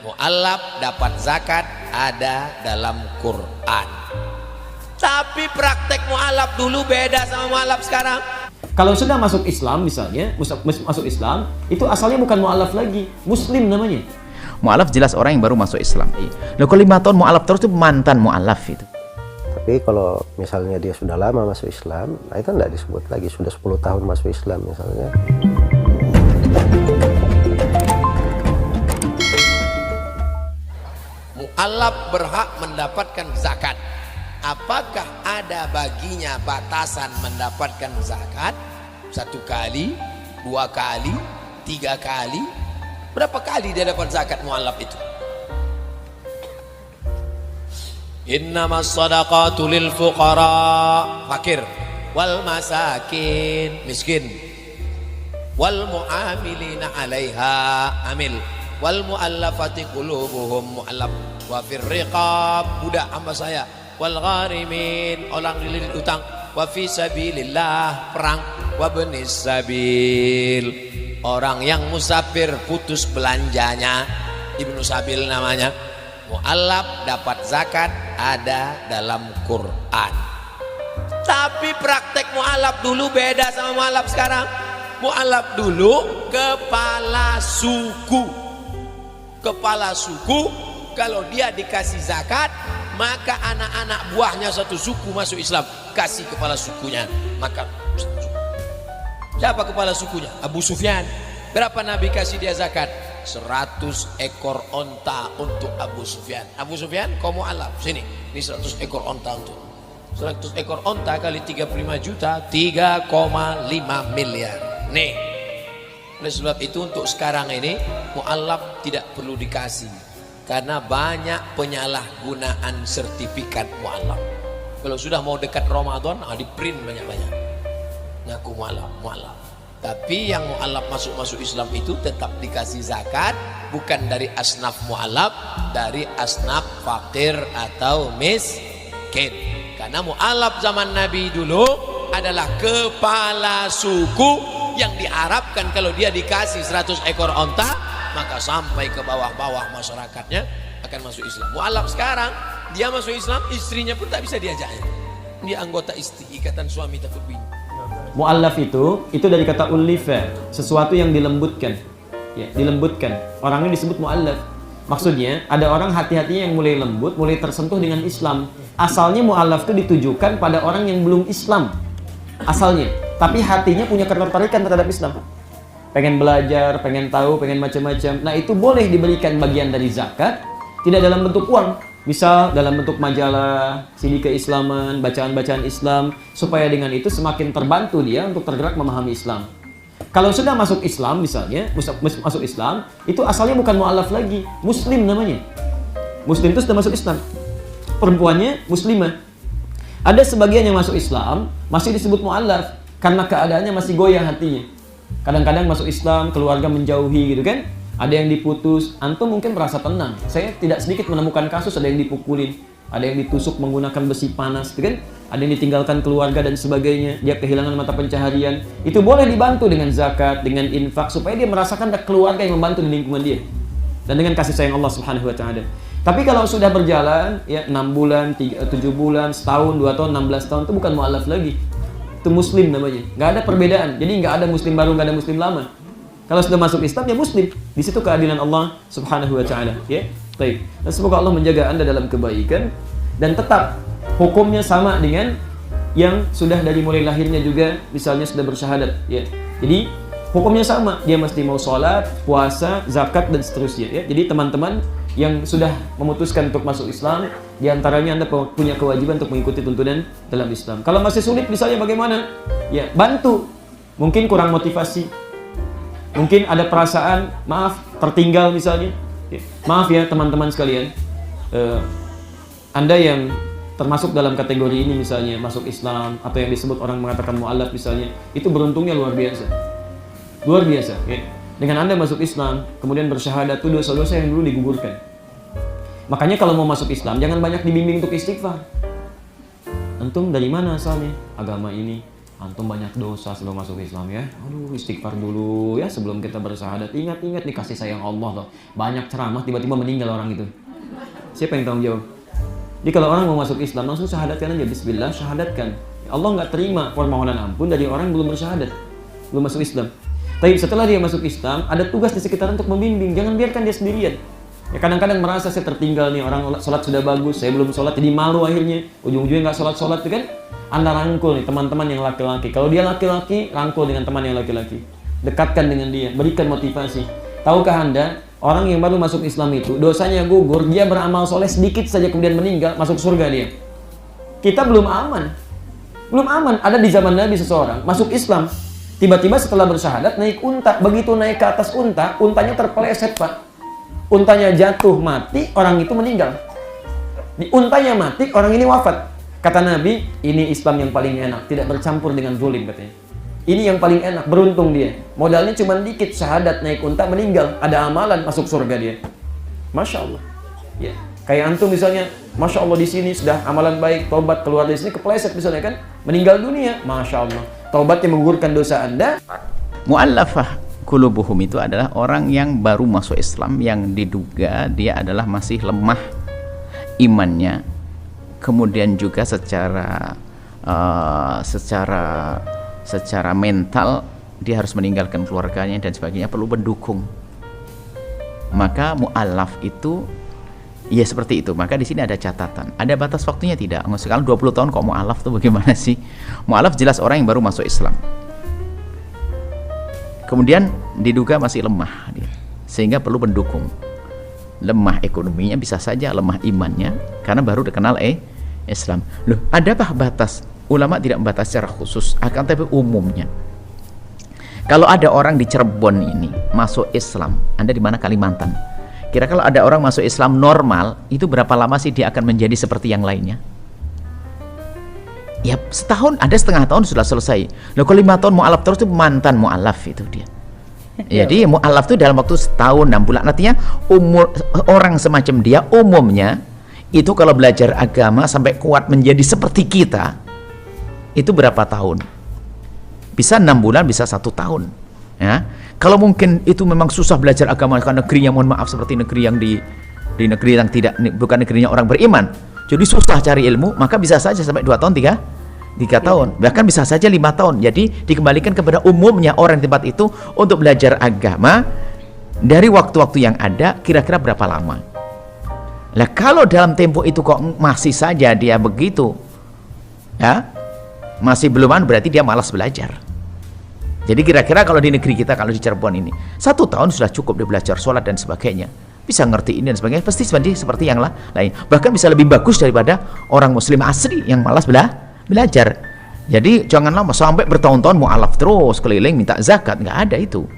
mu'allaf dapat zakat ada dalam Quran. Tapi praktek mu'allaf dulu beda sama mu'allaf sekarang. Kalau sudah masuk Islam misalnya, masuk Islam, itu asalnya bukan mu'allaf lagi, muslim namanya. Mu'allaf jelas orang yang baru masuk Islam. Loh, kalau 5 tahun mu'allaf terus itu mantan mu'allaf itu. Tapi kalau misalnya dia sudah lama masuk Islam, nah itu tidak disebut lagi, sudah 10 tahun masuk Islam misalnya. Mu'allaf berhak mendapatkan zakat. Apakah ada baginya batasan mendapatkan zakat? 1 kali, 2 kali, 3 kali? Berapa kali dia dapat zakat mu'allaf itu? Innamas sadaqatu lil fuqara, fakir, wal masakin, miskin, wal mu'amilina 'alaiha, amil, wal mu'allafati qulubuhum, mu'allaf, wa fir riqab, budak hamba saya, wal gharimin, orang dililit utang, wa fi sabilillah, perang, wa benis sabil, orang yang musafir putus belanjanya, ibnu sabil namanya. Mu'allaf dapat zakat ada dalam Quran. Tapi praktek mu'allaf dulu beda sama mu'allaf sekarang. Mu'allaf dulu kepala suku. Kepala suku kalau dia dikasih zakat, maka anak-anak buahnya satu suku masuk Islam, kasih kepala sukunya. Maka siapa kepala sukunya? Abu Sufyan. Berapa Nabi kasih dia zakat? 100 ekor onta untuk Abu Sufyan. Abu Sufyan, kau mu'allaf sini. Ini 100 ekor onta untuk 100 ekor onta kali 35 juta, 3,5 miliar. Nih. Oleh sebab itu untuk sekarang ini mu'allaf tidak perlu dikasih, karena banyak penyalahgunaan sertifikat mu'allaf. Kalau sudah mau dekat Ramadan, di print banyak-banyak. Ngaku mu'allaf. Tapi yang mu'allaf masuk Islam itu tetap dikasih zakat, bukan dari asnaf mu'allaf, dari asnaf fakir atau miskin. Karena mu'allaf zaman Nabi dulu adalah kepala suku yang diharapkan kalau dia dikasih 100 ekor onta, maka sampai ke bawah-bawah masyarakatnya akan masuk Islam. Mu'allaf sekarang, dia masuk Islam, istrinya pun tak bisa diajaknya. Dia anggota istri, ikatan suami takut bini. Mu'allaf itu dari kata ullifa, sesuatu yang dilembutkan. Ya, dilembutkan. Orangnya disebut mu'allaf. Maksudnya, ada orang hati-hatinya yang mulai lembut, mulai tersentuh dengan Islam. Asalnya mu'allaf itu ditujukan pada orang yang belum Islam. Asalnya. Tapi hatinya punya ketertarikan terhadap Islam. Pengen belajar, pengen tahu, pengen macam-macam. Nah, itu boleh diberikan bagian dari zakat, tidak dalam bentuk uang. Misal dalam bentuk majalah, CD keislaman, bacaan-bacaan Islam, supaya dengan itu semakin terbantu dia untuk tergerak memahami Islam. Kalau sudah masuk Islam misalnya, masuk Islam, itu asalnya bukan mu'allaf lagi, muslim namanya. Muslim itu sudah masuk Islam. Perempuannya muslimah. Ada sebagian yang masuk Islam masih disebut mu'allaf karena keadaannya masih goyah hatinya. Kadang-kadang masuk Islam, keluarga menjauhi gitu kan. Ada yang diputus, antum mungkin merasa tenang. Saya tidak sedikit menemukan kasus ada yang dipukulin, ada yang ditusuk menggunakan besi panas, gitu kan? Ada yang ditinggalkan keluarga dan sebagainya, dia kehilangan mata pencaharian. Itu boleh dibantu dengan zakat, dengan infak, supaya dia merasakan ada keluarga yang membantu di lingkungan dia. Dan dengan kasih sayang Allah Subhanahu wa Ta'ala. Tapi kalau sudah berjalan, ya 6 bulan, 7 bulan, setahun, 2 tahun, 16 tahun, itu bukan mu'allaf lagi. Itu muslim namanya. Nggak ada perbedaan. Jadi nggak ada muslim baru, nggak ada muslim lama. Kalau sudah masuk Islam, ya muslim. Di situ keadilan Allah Subhanahu wa Ta'ala. Ya, baik. Dan semoga Allah menjaga Anda dalam kebaikan dan tetap hukumnya sama dengan yang sudah dari mulai lahirnya juga, misalnya sudah bersyahadat. Ya, jadi hukumnya sama. Dia mesti mau sholat, puasa, zakat dan seterusnya. Ya, jadi teman-teman yang sudah memutuskan untuk masuk Islam, diantaranya Anda punya kewajiban untuk mengikuti tuntunan dalam Islam. Kalau masih sulit, misalnya bagaimana? Ya, bantu. Mungkin kurang motivasi. Mungkin ada perasaan, maaf, tertinggal misalnya. Maaf ya teman-teman sekalian. Anda yang termasuk dalam kategori ini misalnya, masuk Islam, atau yang disebut orang mengatakan mu'allaf misalnya, itu beruntungnya luar biasa. Luar biasa. Ya. Dengan Anda masuk Islam, kemudian bersyahadat, itu dosa-dosa yang dulu digugurkan. Makanya kalau mau masuk Islam, jangan banyak dibimbing untuk istighfar. Antum dari mana asalnya? Agama ini. antum banyak dosa sebelum masuk Islam ya. Aduh, istighfar dulu ya sebelum kita bersyahadat. Ingat-ingat nih kasih sayang Allah loh. Banyak ceramah tiba-tiba meninggal orang itu. Siapa yang tanggung jawab? Jadi kalau orang mau masuk Islam langsung syahadatkan aja, bismillah, syahadatkan. Allah nggak terima permohonan ampun dari orang yang belum bersyahadat, belum masuk Islam. Tapi setelah dia masuk Islam, ada tugas di sekitar untuk membimbing. Jangan biarkan dia sendirian. Ya kadang-kadang merasa saya tertinggal nih, orang sholat sudah bagus, saya belum sholat, jadi malu akhirnya. Ujung-ujungnya nggak sholat-sholat itu kan. Anda rangkul nih teman-teman yang laki-laki. Kalau dia laki-laki, rangkul dengan teman yang laki-laki. Dekatkan dengan dia, berikan motivasi. Tahukah Anda, orang yang baru masuk Islam itu, dosanya gugur, dia beramal soleh sedikit saja kemudian meninggal, masuk surga dia. Kita belum aman. Belum aman. Ada di zaman Nabi seseorang, masuk Islam. Tiba-tiba setelah bersyahadat, naik unta. Begitu naik ke atas unta, untanya terpeleset, Pak. Untanya jatuh mati, orang itu meninggal. Di untanya mati, orang ini wafat. Kata Nabi, ini Islam yang paling enak, tidak bercampur dengan zulim katanya. Ini yang paling enak, beruntung dia. Modalnya cuma dikit, syahadat, naik unta, meninggal. Ada amalan, masuk surga dia. Masya Allah. Ya. Kayak antum misalnya, Masya Allah di sini sudah amalan baik, tobat, keluar dari sini, kepleset misalnya kan, meninggal dunia. Masya Allah. Taubatnya menggugurkan dosa Anda. Mu'allafah qulubuhum itu adalah orang yang baru masuk Islam, yang diduga dia adalah masih lemah imannya, kemudian juga secara mental dia harus meninggalkan keluarganya dan sebagainya, perlu pendukung. Maka mu'allaf itu ya seperti itu. Maka di sini ada catatan, ada batas waktunya tidak. Sekarang 20 tahun kok mu'allaf tuh bagaimana sih? Mu'allaf jelas orang yang baru masuk Islam, kemudian diduga masih lemah dia, sehingga perlu pendukung. Lemah ekonominya bisa saja, lemah imannya karena baru dikenal Islam. Loh, adakah batas? Ulama tidak membatasi secara khusus, akan tapi umumnya. Kalau ada orang di Cirebon ini masuk Islam, Anda di mana? Kalimantan. Kira kalau ada orang masuk Islam normal, itu berapa lama sih dia akan menjadi seperti yang lainnya? Ya setahun, ada setengah tahun sudah selesai. Loh kalau 5 tahun mu'alaf terus itu mantan mu'alaf itu dia. Jadi mu'alaf itu dalam waktu setahun 6 bulan. Artinya umur orang semacam dia umumnya itu kalau belajar agama sampai kuat menjadi seperti kita, itu berapa tahun? Bisa 6 bulan, bisa 1 tahun ya. Kalau mungkin itu memang susah belajar agama karena negerinya, mohon maaf, seperti negeri yang di negeri yang tidak, bukan negerinya orang beriman, jadi susah cari ilmu, maka bisa saja sampai 2 tahun 3 tahun, bahkan bisa saja 5 tahun. Jadi dikembalikan kepada umumnya orang di tempat itu untuk belajar agama dari waktu-waktu yang ada, kira-kira berapa lama. Lah kalau dalam tempo itu kok masih saja dia begitu ya, masih beluman, berarti dia malas belajar. Jadi kira-kira kalau di negeri kita, kalau di Cirebon ini 1 tahun sudah cukup dia belajar sholat dan sebagainya, bisa ngerti ini dan sebagainya, pasti seperti yang lain, bahkan bisa lebih bagus daripada orang muslim asli yang malas belajar. Jadi jangan lama sampai bertahun-tahun mu'alaf terus keliling minta zakat, nggak ada itu.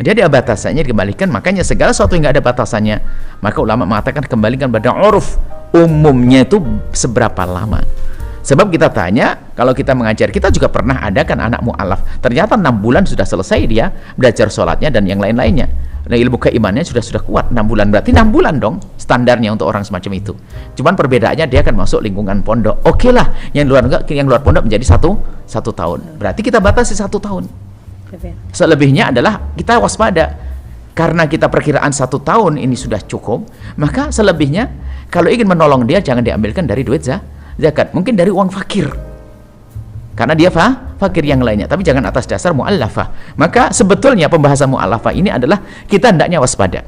Dia ada batasannya, dikembalikan. Makanya segala sesuatu yang nggak ada batasannya, maka ulama mengatakan kembalikan pada uruf, umumnya itu seberapa lama. Sebab kita tanya, kalau kita mengajar, kita juga pernah ada kan anak mu'alaf, ternyata 6 bulan sudah selesai dia belajar sholatnya dan yang lain-lainnya. Nah, ilmu keimanannya sudah kuat. 6 bulan berarti 6 bulan dong standarnya untuk orang semacam itu. Cuman perbedaannya dia akan masuk lingkungan pondok. Oke lah, yang luar pondok menjadi satu tahun. Berarti kita batasi 1 tahun. Selebihnya adalah kita waspada. Karena kita perkiraan 1 tahun ini sudah cukup, maka selebihnya kalau ingin menolong dia jangan diambilkan dari duit zakat, mungkin dari uang fakir. Karena dia fakir yang lainnya, tapi jangan atas dasar mu'allafah. Maka sebetulnya pembahasan mu'allafah ini adalah kita hendaknya waspada.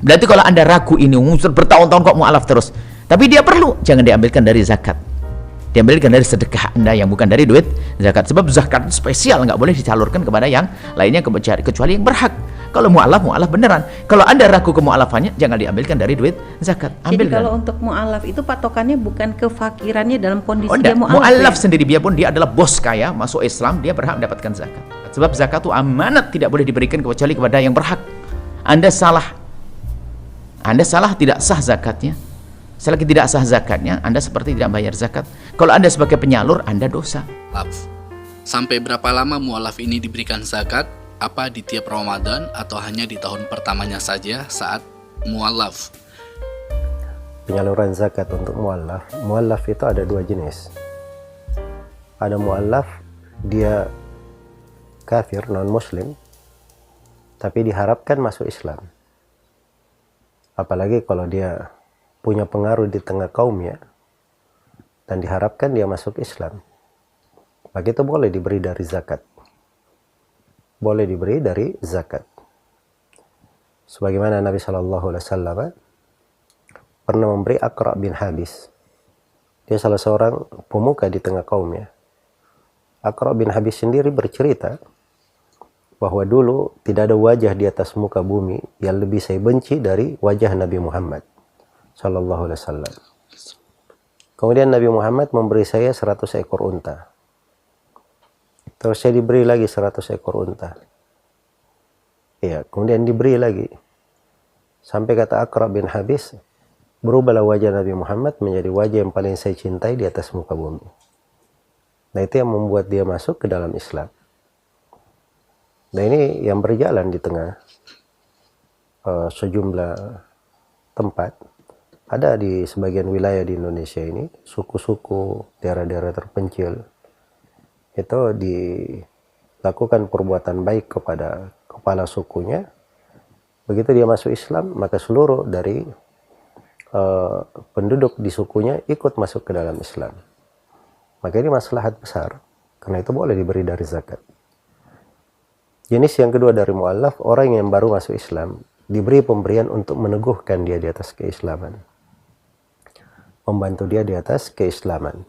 Berarti kalau Anda ragu ini bertahun-tahun kok mu'allaf terus, tapi dia perlu, jangan diambilkan dari zakat, diambilkan dari sedekah Anda yang bukan dari duit zakat. Sebab zakat spesial, nggak boleh dicalurkan kepada yang lainnya kecuali yang berhak. Kalau mu'alaf beneran. Kalau Anda ragu ke mu'alafannya, jangan diambilkan dari duit zakat. Jadi kalau untuk mu'alaf itu patokannya bukan kefakirannya dalam kondisi dia mu'alaf. Mu'alaf sendiri, biarpun dia adalah bos kaya, masuk Islam, dia berhak mendapatkan zakat. Sebab zakat itu amanat, tidak boleh diberikan kecuali kepada yang berhak. Anda salah tidak sah zakatnya. Selagi tidak sah zakatnya, Anda seperti tidak bayar zakat. Kalau Anda sebagai penyalur, Anda dosa. Sampai berapa lama mu'alaf ini diberikan zakat? Apa di tiap Ramadan atau hanya di tahun pertamanya saja saat mu'alaf? Penyaluran zakat untuk mu'alaf itu ada 2 jenis. Ada mu'alaf dia kafir, non muslim, tapi diharapkan masuk Islam. Apalagi kalau dia punya pengaruh di tengah kaumnya dan diharapkan dia masuk Islam, maka itu boleh diberi dari zakat. Boleh diberi dari zakat. Sebagaimana Nabi SAW pernah memberi Aqra bin Habis. Dia salah seorang pemuka di tengah kaumnya. Aqra bin Habis sendiri bercerita bahwa dulu tidak ada wajah di atas muka bumi yang lebih saya benci dari wajah Nabi Muhammad SAW. Kemudian Nabi Muhammad memberi saya 100 ekor unta. Terus saya diberi lagi 100 ekor unta. Ya, kemudian diberi lagi. Sampai kata Aqra bin Habis, berubahlah wajah Nabi Muhammad menjadi wajah yang paling saya cintai di atas muka bumi. Nah, itu yang membuat dia masuk ke dalam Islam. Nah, ini yang berjalan di tengah sejumlah tempat. Ada di sebagian wilayah di Indonesia ini, suku-suku, daerah-daerah terpencil, itu dilakukan perbuatan baik kepada kepala sukunya. Begitu dia masuk Islam, maka seluruh dari penduduk di sukunya ikut masuk ke dalam Islam. Maka ini maslahat besar, karena itu boleh diberi dari zakat. Jenis yang kedua dari mu'allaf, orang yang baru masuk Islam diberi pemberian untuk meneguhkan dia di atas keislaman, membantu dia di atas keislaman,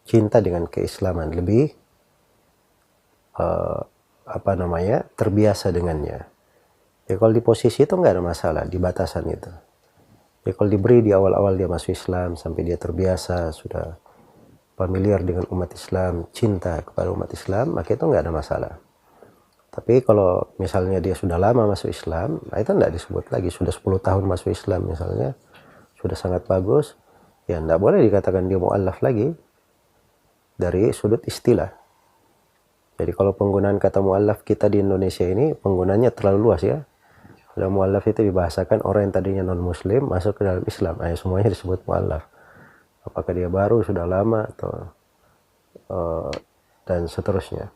cinta dengan keislaman, lebih terbiasa dengannya. Ya, kalau di posisi itu nggak ada masalah, di batasan itu. Ya, kalau diberi di awal-awal dia masuk Islam sampai dia terbiasa, sudah familiar dengan umat Islam, cinta kepada umat Islam, maka itu nggak ada masalah. Tapi kalau misalnya dia sudah lama masuk Islam, nah itu nggak disebut lagi. Sudah 10 tahun masuk Islam misalnya, sudah sangat bagus, ya nggak boleh dikatakan dia mu'allaf lagi dari sudut istilah. Jadi kalau penggunaan kata mu'allaf kita di Indonesia ini, penggunaannya terlalu luas ya. Kalau mu'allaf itu dibahasakan orang yang tadinya non-muslim masuk ke dalam Islam, semuanya disebut mu'allaf. Apakah dia baru, sudah lama, atau dan seterusnya.